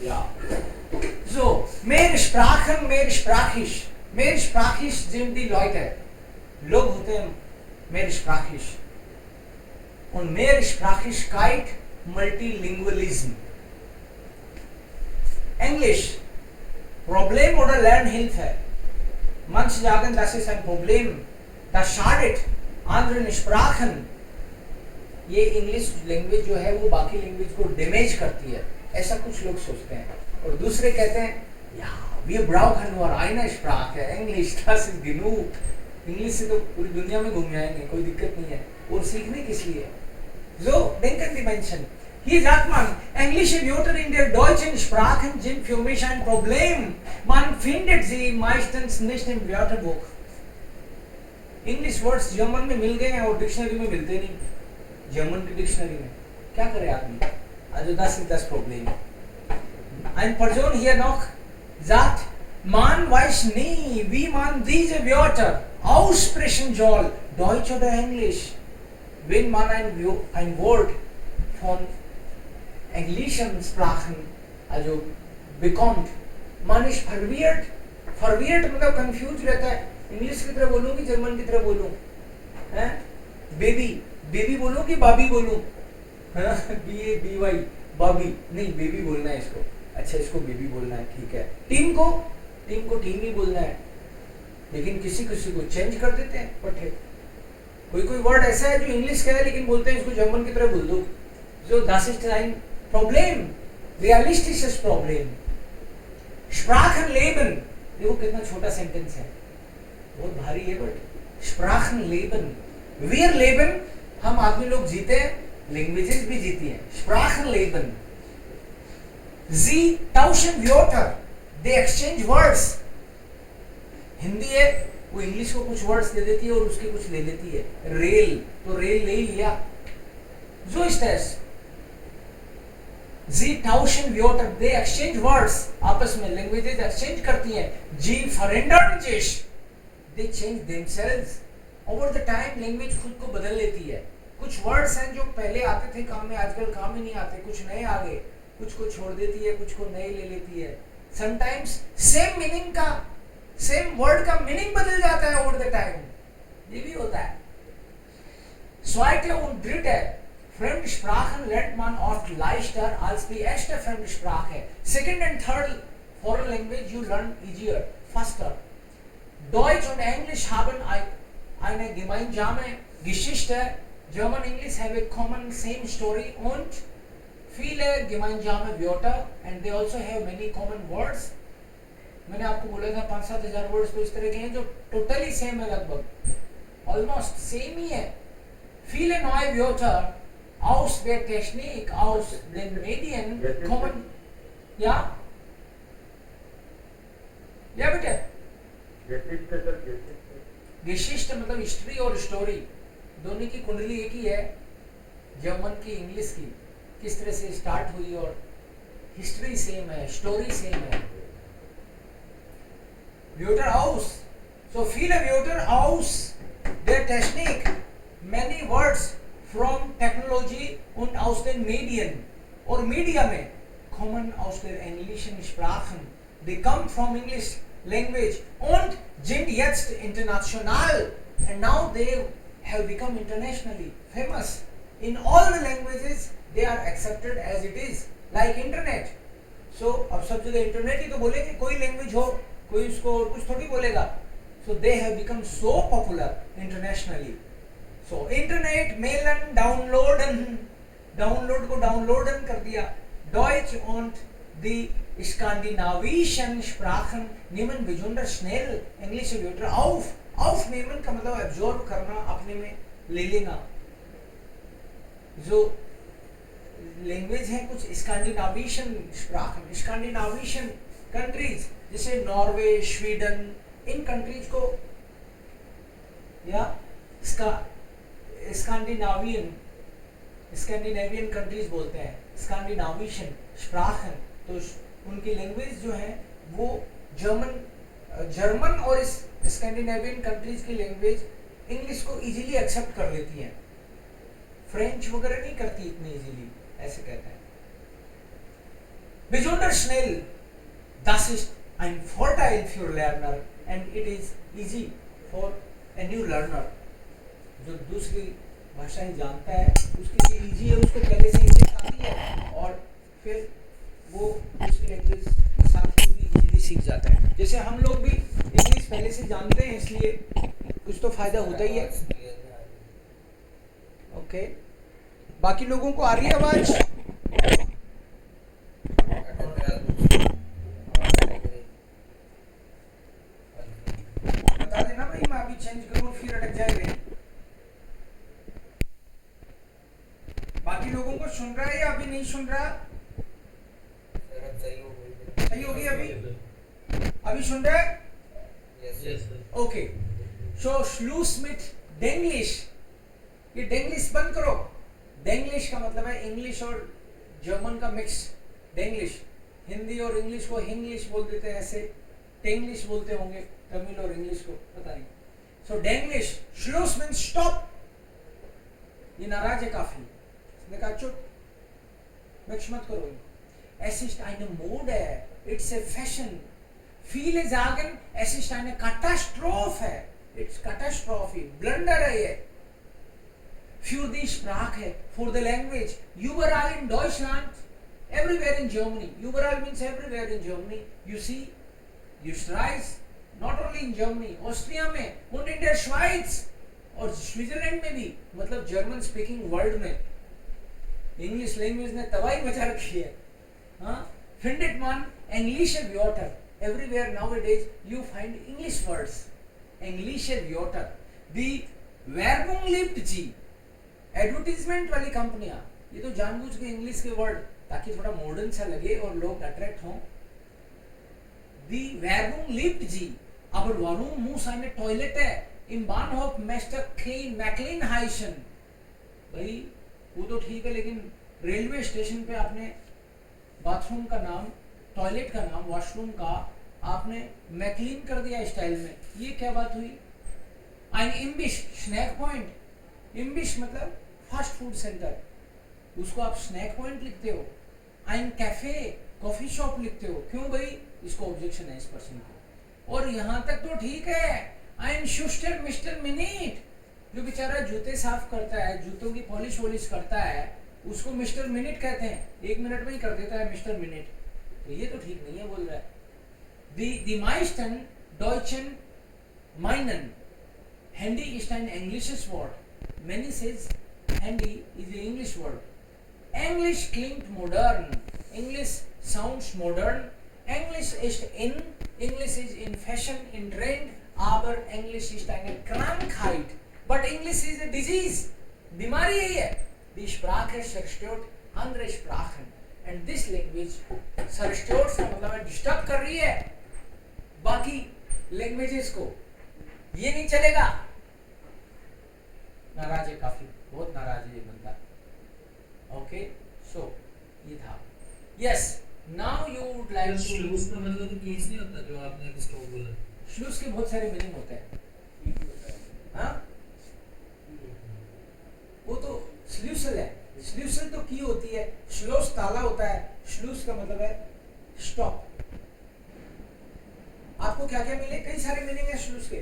Ja. So, mehr Sprachen, mehr Sprachisch. Mehr Sprachisch sind die Leute. लोग होते हैं mehrsprachig. Und Mehrsprachigkeit, Multilingualism. Englisch, Problem oder Lernhilfe. Manche sagen, das ist ein Problem. Das schadet anderen Sprachen. ये English language जो है वो बाकी language को damage करती है, ऐसा कुछ लोग सोचते हैं. और दूसरे कहते हैं या wir brauchen nur eine Sprache, Englisch, das ist genug. English से तो पूरी दुनिया में घूम आएंगे, कोई दिक्कत नहीं है. और सीखने किस लिए? So denken die Menschen. Hier sagt man, englische Wörter in der deutschen Sprache sind für mich ein Problem. Man findet sie meistens nicht im Wörterbuch. English words German में मिल गए हैं और डिक्शनरी में मिलते नहीं. जर्मन की डिक्शनरी में क्या करे आदमी? Also das ist das Problem. Ein Person hier noch sagt, man weiß nie, wie man diese Wörter aussprechen soll, Deutsch oder Englisch. Wenn man ein Wort von englischen Sprachen also bekommt, man ist verwirrt. Verwirrt मतलब confused रहता है. English की तरह बोलूं कि German की तरह बोलूं? हैं? बेबी बोलूं कि बाबी बोलूं? BABY बाबी नहीं, बेबी बोलना है इसको. अच्छा, इसको बेबी बोलना है, ठीक है. टीम को टीम ही बोलना है, लेकिन किसी को चेंज कर देते हैं पट्टे. कोई वर्ड ऐसा है जो इंग्लिश का है लेकिन बोलते हैं इसको जर्मन की तरह बोल दो. So das ist ein Problem, realistisches Problem. Sprachenleben, देखो कितना छोटा सेंटेंस है, बहुत भारी है. बट Sprachenleben, wir leben, हम आदमी लोग जीते हैं, लैंग्वेजेस भी जीती हैं. Sprachenleben, sie tauschen Wörter, they exchange words. Hindi है, वो इंग्लिश को कुछ वर्ड्स दे देती है और उसके कुछ ले लेती है. रेल तो रेल ले लिया. So ist es. Sie tauschen Wörter, they exchange words. आपस में लैंग्वेजेस एक्सचेंज करती हैं. Sie verändern sich, they change themselves. Over the time language खुद को बदल लेती है. कुछ वर्ड्स हैं जो पहले आते थे काम में, आजकल काम ही नहीं आते. कुछ नए आ गए, कुछ को छोड़ देती है, कुछ को नए ले लेती है. Sometimes सेम मीनिंग का, सेम वर्ड का मीनिंग बदल जाता है ओवर द टाइम. ये भी होता है. Zweite und dritte Fremdsprachen lernt man oft leichter als die erste Fremdsprache. Second and third foreign language you learn easier, faster. Deutsch und Englisch haben eine gemeinsame Geschichte. German and English have a common same story und viele gemeinsame Wörter, and they also have many common words. मैंने आपको बोला था 5-7 हजार words तो इस तरह के हैं जो टोटली सेम है, लगभग ऑलमोस्ट सेम ही है. Viele neue Wörter aus der Technik, aus den Medien kommen. Ja? Ja bitte. Geschichte मतलब हिस्ट्री और स्टोरी, दोनों की कुंडली एक ही है. जर्मन की, इंग्लिश की, किस तरह से स्टार्ट हुई और हिस्ट्री सेम है, स्टोरी सेम है. Wörter aus. So viele Wörter aus der Technik, many words from technology und aus den Medien और मीडिया में, kommen aus der englischen Sprachen. They come from English language und sind jetzt international, and now they have become internationally famous. In all the languages they are accepted as it is, like internet. So अब सब जगह internet ही तो बोलेंगे, कोई language हो, कोई उसको और कुछ थोड़ी बोलेगा. So they have become so popular internationally. So internet, मेलन, डाउनलोड को डाउनलोडन कर दिया. Deutsch und die skandinavischen Sprachen nehmen besonders schnell englische Wörter auf. Aufnehmen का मतलब absorb करना, अपने में ले लेना. जो लैंग्वेज है कुछ स्कैंडिनेवियन स्प्राखन, स्कैंडिनेवियन कंट्रीज जैसे नॉर्वे, स्वीडन, इन कंट्रीज को या स्कैंडिनेवियन कंट्रीज बोलते हैं. स्कैंडिनेवियन स्प्राखन, तो उनकी लैंग्वेज जो है वो जर्मन और इस स्कैंडिनेवियन कंट्रीज की लैंग्वेज इंग्लिश को इजीली एक्सेप्ट कर लेती हैं. फ्रेंच वगैरह नहीं करती इतनी इजीली, ऐसे कहते हैं. besonders schnell. Das ist ein Vorteil für Lerner and it is easy for a new learner. जो दूसरी भाषाएं जानता है उसके लिए इजी है, उसको पहले से इंग्लिश आती है और फिर वो दूसरी लैंग्वेज साथ ही भी इजीली सीख जाता है। जैसे हम लोग भी इंग्लिश पहले से जानते हैं इसलिए कुछ तो फायदा होता ही है। ओके, बाकी लोगों को आ रही है आवाज? बता देना भाई, मैं अभी चेंज करूँ फिर अटक जाएगा। बाकी लोगों को सुन रहा है या अभी नहीं सुन रहा? सही हो गई अभी? अभी सुन रहे हैं? ओके, सो श्लूस मिट डेंग्लिश, ये डेंग्लिश बंद करो। डेंग्लिश का मतलब है इंग्लिश और जर्मन का मिक्स। डेंग्लिश, हिंदी और इंग्लिश को हिंग्लिश बोल देते हैं, ऐसे टेंग्लिश बोलते होंगे तमिल और इंग्लिश को, पता नहीं। सो डेंग्लिश, श्लूस मींस स्टॉप। ये नाराज है काफी, इसने कहा चुप, मिक्स मत करो इनको। Es ist eine Mode, it's a fashion. Viele sagen, es ist eine Katastrophe. It's Katastrophe. Blunder है ये. Für die Sprache, for the language. Überall in Deutschland, everywhere in Germany. Überall means everywhere in Germany. You see, Österreich, not only in Germany, Austria में und in der Schweiz और Switzerland में भी, मतलब German speaking world में English language ने तबाही मचा रखी है। Findet man englische Wörter. Everywhere nowadays you find English words. Englische Wörter. Die Werbung liebt sie. Advertisement वाली कंपनियां ये तो जानबूझ के इंग्लिश के वर्ड ताकि थोड़ा मॉडर्न सा लगे और लोग अट्रैक्ट हों। Die Werbung liebt sie. Aber warum muss eine Toilette im Bahnhof Mr. Maclean heißen? भाई वो तो ठीक है, लेकिन रेलवे स्टेशन पे आपने बाथरूम का नाम, टॉयलेट का नाम, वॉशरूम का आपने मैकलीन कर दिया स्टाइल में, ये क्या बात हुई? ein Imbiss, snack point. इम्बिश मतलब फास्ट फूड सेंटर, उसको आप स्नैक पॉइंट लिखते हो। ein कैफे, कॉफी शॉप लिखते हो, क्यों भाई? इसको ऑब्जेक्शन है इस पर्सन को। और यहाँ तक तो ठीक है, ein Schuster मिस्टर मिनिट, जो बेचारा जूते साफ करता है, जूतों की पॉलिश वॉलिश करता है, उसको मिस्टर मिनट कहते हैं, 1 मिनट में ही कर देता है मिस्टर मिनट, तो ये तो ठीक नहीं है बोल रहा है। Die meisten Deutschen meinen, Handy ist ein englisches Wort. Many says Handy is an English word. English klingt modern. English sounds modern. English ist in. English is in fashion, in trend. Aber English ist eine Krankheit. But English is a disease. बीमारी है ये। Die Sprache zerstört andere Sprachen and this language zerstört का मतलब है disturb कर रही है बाकी लैंग्वेजेस को, ये नहीं चलेगा। नाराज है काफी, बहुत नाराज है ये बंदा। ओके, सो ये था। Yes, now you would like to. श्लूस का मतलब तो केस नहीं होता जो आपने अभी स्टॉप बोला। श्लूस के बहुत सारे मीनिंग होते हैं। हाँ, वो तो स्ल्यूसल है। स्ल्यूसल तो की होती है, श्लोस ताला होता है, श्लूस का मतलब है स्टॉप। आपको क्या क्या मिले? कई सारे मीनिंग है श्लूस के।